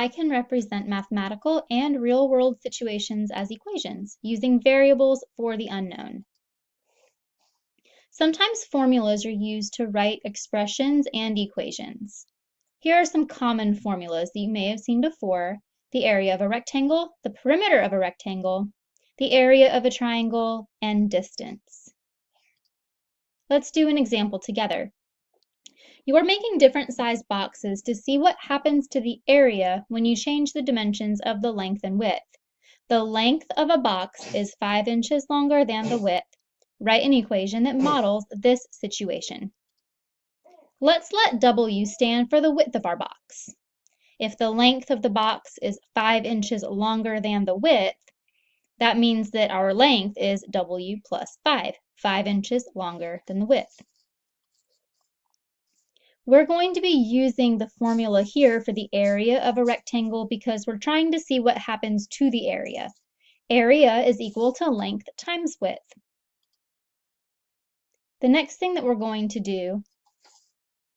I can represent mathematical and real-world situations as equations using variables for the unknown. Sometimes formulas are used to write expressions and equations. Here are some common formulas that you may have seen before: the area of a rectangle, the perimeter of a rectangle, the area of a triangle, and distance. Let's do an example together. You are making different size boxes to see what happens to the area when you change the dimensions of the length and width. The length of a box is 5 inches longer than the width. Write an equation that models this situation. Let's let W stand for the width of our box. If the length of the box is 5 inches longer than the width, that means that our length is W plus 5 inches longer than the width. We're going to be using the formula here for the area of a rectangle because we're trying to see what happens to the area. Area is equal to length times width. The next thing that we're going to do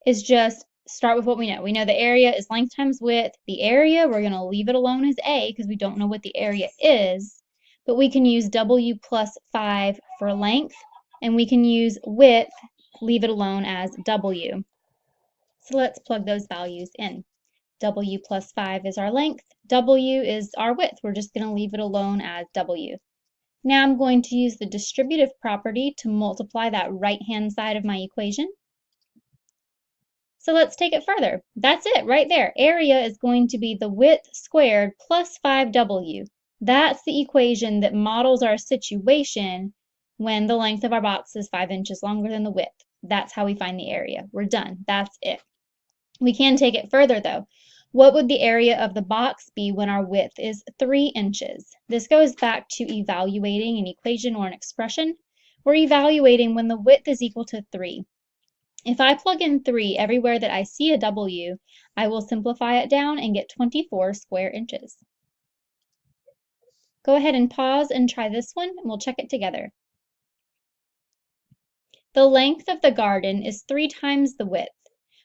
is just start with what we know. We know the area is length times width. The area, we're going to leave it alone as A because we don't know what the area is, but we can use W plus 5 for length, and we can use width, leave it alone as W. So let's plug those values in. W plus 5 is our length. W is our width. We're just going to leave it alone as W. Now I'm going to use the distributive property to multiply that right-hand side of my equation. So let's take it further. That's it right there. Area is going to be the width squared plus 5W. That's the equation that models our situation when the length of our box is 5 inches longer than the width. That's how we find the area. We're done. That's it. We can take it further though. What would the area of the box be when our width is 3 inches? This goes back to evaluating an equation or an expression. We're evaluating when the width is equal to 3. If I plug in 3 everywhere that I see a W, I will simplify it down and get 24 square inches. Go ahead and pause and try this one, and we'll check it together. The length of the garden is 3 times the width.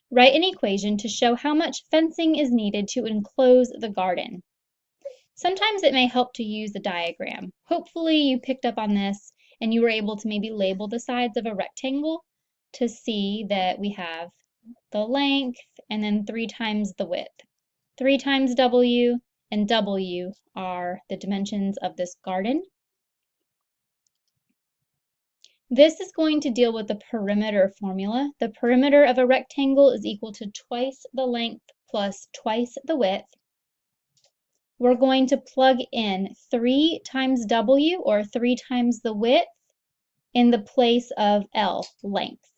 Write an equation to show how much fencing is needed to enclose the garden. Sometimes it may help to use a diagram. Hopefully you picked up on this and you were able to maybe label the sides of a rectangle to see that we have the length and then 3 times the width. 3 times W, and W are the dimensions of this garden. This is going to deal with the perimeter formula. The perimeter of a rectangle is equal to twice the length plus twice the width. We're going to plug in 3 times W, or 3 times the width, in the place of L, length.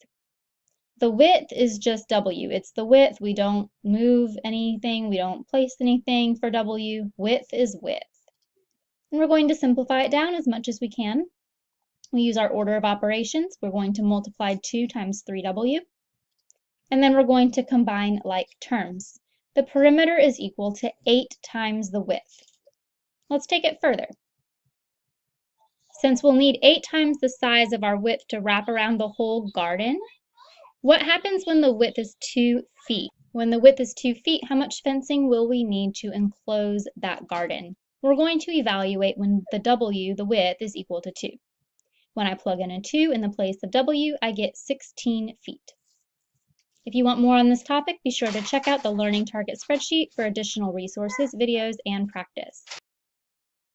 The width is just W. It's the width. We don't move anything. We don't place anything for W. Width is width. And we're going to simplify it down as much as we can. We use our order of operations. We're going to multiply 2 times 3W. And then we're going to combine like terms. The perimeter is equal to 8 times the width. Let's take it further. Since we'll need 8 times the size of our width to wrap around the whole garden, what happens when the width is 2 feet? When the width is 2 feet, how much fencing will we need to enclose that garden? We're going to evaluate when the W, the width, is equal to 2. When I plug in a 2 in the place of W, I get 16 feet. If you want more on this topic, be sure to check out the Learning Target spreadsheet for additional resources, videos, and practice.